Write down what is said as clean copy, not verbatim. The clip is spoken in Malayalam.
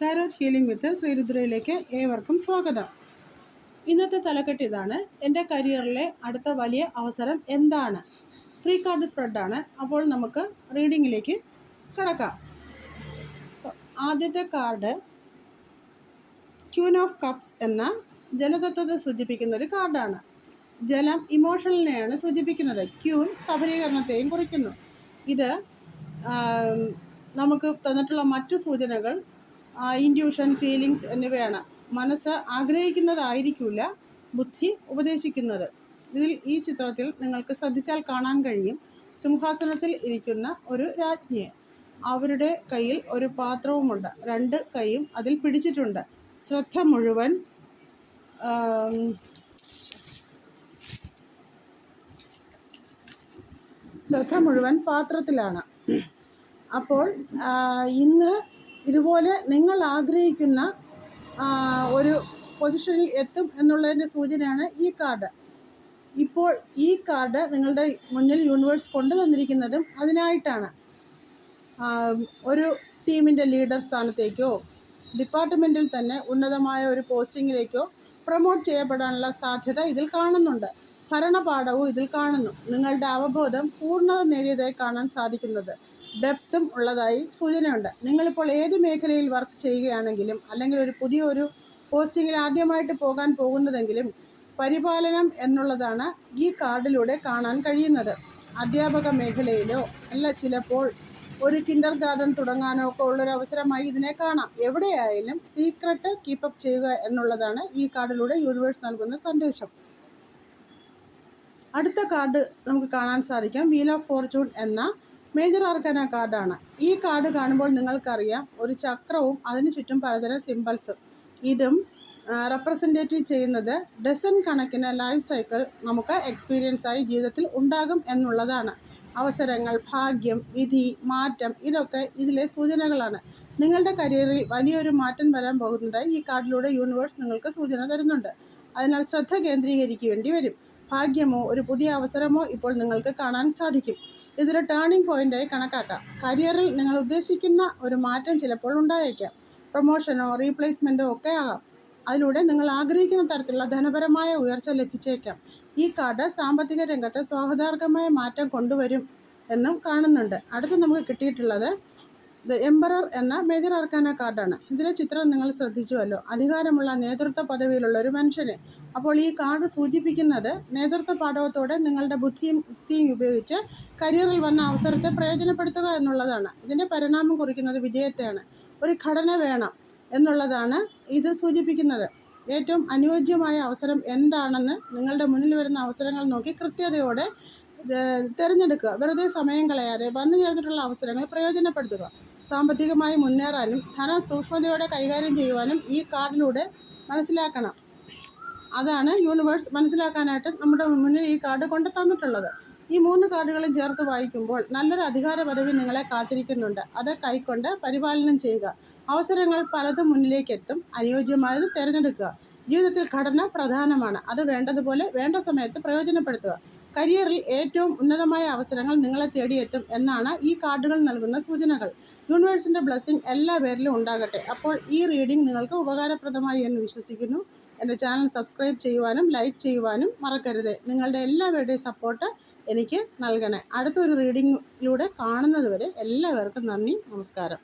ടാരോട്ട് ഹീലിംഗ് വിത്ത് ശ്രീരുദ്രയിലേക്ക് ഏവർക്കും സ്വാഗതം. ഇന്നത്തെ തലക്കെട്ട് ഇതാണ്: എൻ്റെ കരിയറിലെ അടുത്ത വലിയ അവസരം എന്താണ്? 3 കാർഡ് സ്പ്രെഡാണ്. അപ്പോൾ നമുക്ക് റീഡിങ്ങിലേക്ക് കടക്കാം. ആദ്യത്തെ കാർഡ് ക്യൂൻ ഓഫ് കപ്സ് എന്ന ജലതത്വത്തെ സൂചിപ്പിക്കുന്ന ഒരു കാർഡാണ്. ജലം ഇമോഷണലിനെയാണ് സൂചിപ്പിക്കുന്നത്. ക്യൂൻ സബലീകരണത്തെയും കുറിക്കുന്നു. ഇത് നമുക്ക് തന്നിട്ടുള്ള മറ്റു സൂചനകൾ ഇൻറ്റ്യൂഷൻ, ഫീലിങ്സ് എന്നിവയാണ്. മനസ്സ് ആഗ്രഹിക്കുന്നതായിരിക്കില്ല ബുദ്ധി ഉപദേശിക്കുന്നത്. ഈ ചിത്രത്തിൽ നിങ്ങൾക്ക് ശ്രദ്ധിച്ചാൽ കാണാൻ കഴിയും സിംഹാസനത്തിൽ ഇരിക്കുന്ന ഒരു രാജ്ഞിയെ. അവരുടെ കയ്യിൽ ഒരു പാത്രവുമുണ്ട്. 2 കൈയും അതിൽ പിടിച്ചിട്ടുണ്ട്. ശ്രദ്ധ മുഴുവൻ പാത്രത്തിലാണ്. അപ്പോൾ ഇന്ന് ഇതുപോലെ നിങ്ങൾ ആഗ്രഹിക്കുന്ന ഒരു പൊസിഷനിൽ എത്തും എന്നുള്ളതിൻ്റെ സൂചനയാണ് ഈ കാർഡ്. ഇപ്പോൾ ഈ കാർഡ് നിങ്ങളുടെ മുന്നിൽ യൂണിവേഴ്സ് കൊണ്ടുവന്നിരിക്കുന്നതും അതിനായിട്ടാണ്. ഒരു ടീമിൻ്റെ ലീഡർ സ്ഥാനത്തേക്കോ ഡിപ്പാർട്ട്മെൻറ്റിൽ തന്നെ ഉന്നതമായ ഒരു പോസ്റ്റിങ്ങിലേക്കോ പ്രൊമോട്ട് ചെയ്യപ്പെടാനുള്ള സാധ്യത ഇതിൽ കാണുന്നുണ്ട്. ഭരണപാഠവും ഇതിൽ കാണുന്നു. നിങ്ങളുടെ അവബോധം പൂർണ്ണത നേടിയതായി കാണാൻ സാധിക്കുന്നത് ഡെപ്തും ഉള്ളതായി സൂചനയുണ്ട്. നിങ്ങളിപ്പോൾ ഏത് മേഖലയിൽ വർക്ക് ചെയ്യുകയാണെങ്കിലും അല്ലെങ്കിൽ ഒരു പോസ്റ്റിങ്ങിൽ ആദ്യമായിട്ട് പോകാൻ പോകുന്നതെങ്കിലും പരിപാലനം എന്നുള്ളതാണ് ഈ കാർഡിലൂടെ കാണാൻ കഴിയുന്നത്. അധ്യാപക മേഖലയിലോ അല്ല ചിലപ്പോൾ ഒരു കിൻഡർ ഗാർഡൻ തുടങ്ങാനോ ഒക്കെ ഉള്ളൊരു അവസരമായി ഇതിനെ കാണാം. എവിടെയായാലും സീക്രട്ട് കീപ്പപ്പ് ചെയ്യുക എന്നുള്ളതാണ് ഈ കാർഡിലൂടെ യൂണിവേഴ്സ് നൽകുന്ന സന്ദേശം. അടുത്ത കാർഡ് നമുക്ക് കാണാൻ സാധിക്കും വീൽ ഓഫ് ഫോർച്യൂൺ എന്ന മേജർ ആർക്കാന കാർഡാണ്. ഈ കാർഡ് കാണുമ്പോൾ നിങ്ങൾക്കറിയാം ഒരു ചക്രവും അതിനു ചുറ്റും പലതരം സിംബൽസും. ഇതും റെപ്രസെൻറ്റേറ്റീവ് ചെയ്യുന്നത് ഡസൻ കണക്കിന് ലൈഫ് സൈക്കിൾ നമുക്ക് എക്സ്പീരിയൻസ് ആയി ജീവിതത്തിൽ ഉണ്ടാകും എന്നുള്ളതാണ്. അവസരങ്ങൾ, ഭാഗ്യം, വിധി, മാറ്റം ഇതൊക്കെ ഇതിലെ സൂചനകളാണ്. നിങ്ങളുടെ കരിയറിൽ വലിയൊരു മാറ്റം വരാൻ പോകുന്നതായി ഈ കാർഡിലൂടെ യൂണിവേഴ്സ് നിങ്ങൾക്ക് സൂചന തരുന്നുണ്ട്. അതിനാൽ ശ്രദ്ധ കേന്ദ്രീകരിക്കേണ്ടി വരും. ഭാഗ്യമോ ഒരു പുതിയ അവസരമോ ഇപ്പോൾ നിങ്ങൾക്ക് കാണാൻ സാധിക്കും. ഇതൊരു ടേണിംഗ് പോയിൻ്റായി കണക്കാക്കാം. കരിയറിൽ നിങ്ങൾ ഉദ്ദേശിക്കുന്ന ഒരു മാറ്റം ചിലപ്പോൾ ഉണ്ടായേക്കാം. പ്രൊമോഷനോ റീപ്ലേസ്മെൻറ്റോ ഒക്കെ ആകാം. അതിലൂടെ നിങ്ങൾ ആഗ്രഹിക്കുന്ന തരത്തിലുള്ള ധനപരമായ ഉയർച്ച ലഭിച്ചേക്കാം. ഈ കാർഡ് സാമ്പത്തിക രംഗത്ത് സ്വാഗതാർഹമായ മാറ്റം കൊണ്ടുവരും എന്നും കാണുന്നുണ്ട്. അടുത്ത് നമുക്ക് കിട്ടിയിട്ടുള്ളത് ദ എംപറർ എന്ന മേജർ ആർക്കാന കാർഡാണ്. ഇതിലെ ചിത്രം നിങ്ങൾ ശ്രദ്ധിച്ചുവല്ലോ. അധികാരമുള്ള നേതൃത്വ പദവിയിലുള്ള ഒരു മനുഷ്യനെ. അപ്പോൾ ഈ കാർഡ് സൂചിപ്പിക്കുന്നത് നേതൃത്വ പാഠവത്തോടെ നിങ്ങളുടെ ബുദ്ധിയും യുക്തിയും ഉപയോഗിച്ച് കരിയറിൽ വന്ന അവസരത്തെ പ്രയോജനപ്പെടുത്തുക എന്നുള്ളതാണ്. ഇതിൻ്റെ പരിണാമം കുറിക്കുന്നത് വിജയത്തെയാണ്. ഒരു ഘടന വേണം എന്നുള്ളതാണ് ഇത് സൂചിപ്പിക്കുന്നത്. ഏറ്റവും അനുയോജ്യമായ അവസരം എന്താണെന്ന് നിങ്ങളുടെ മുന്നിൽ വരുന്ന അവസരങ്ങൾ നോക്കി കൃത്യതയോടെ തിരഞ്ഞെടുക്കുക. വെറുതെ സമയം കളയാതെ വന്നു ചേർന്നിട്ടുള്ള അവസരങ്ങൾ പ്രയോജനപ്പെടുത്തുക. സാമ്പത്തികമായി മുന്നേറാനും ധനം സൂക്ഷ്മതയോടെ കൈകാര്യം ചെയ്യുവാനും ഈ കാർഡിലൂടെ മനസ്സിലാക്കണം. അതാണ് യൂണിവേഴ്സ് മനസ്സിലാക്കാനായിട്ട് നമ്മുടെ മുന്നിൽ ഈ കാർഡ് കൊണ്ട് തന്നിട്ടുള്ളത്. ഈ 3 കാർഡുകളും ചേർത്ത് വായിക്കുമ്പോൾ നല്ലൊരു അധികാര പദവി നിങ്ങളെ കാത്തിരിക്കുന്നുണ്ട്. അത് കൈക്കൊണ്ട് പരിപാലനം ചെയ്യുക. അവസരങ്ങൾ പലതും മുന്നിലേക്ക് എത്തും. അനുയോജ്യമായത് തിരഞ്ഞെടുക്കുക. ജീവിതത്തിൽ ഘടന പ്രധാനമാണ്. അത് വേണ്ടതുപോലെ വേണ്ട സമയത്ത് പ്രയോജനപ്പെടുത്തുക. കരിയറിൽ ഏറ്റവും ഉന്നതമായ അവസരങ്ങൾ നിങ്ങളെ തേടിയെത്തും എന്നാണ് ഈ കാർഡുകൾ നൽകുന്ന സൂചനകൾ. യൂണിവേഴ്സിൻ്റെ ബ്ലെസ്സിങ് എല്ലാ പേരിലും ഉണ്ടാകട്ടെ. അപ്പോൾ ഈ റീഡിംഗ് നിങ്ങൾക്ക് ഉപകാരപ്രദമായി എന്ന് വിശ്വസിക്കുന്നു. എൻ്റെ ചാനൽ സബ്സ്ക്രൈബ് ചെയ്യുവാനും ലൈക്ക് ചെയ്യുവാനും മറക്കരുത്. നിങ്ങളുടെ എല്ലാവരുടെയും സപ്പോർട്ട് എനിക്ക് നൽകണേ. അടുത്തൊരു റീഡിങ്ങിലൂടെ കാണുന്നത് വരെ എല്ലാവർക്കും നന്ദി, നമസ്കാരം.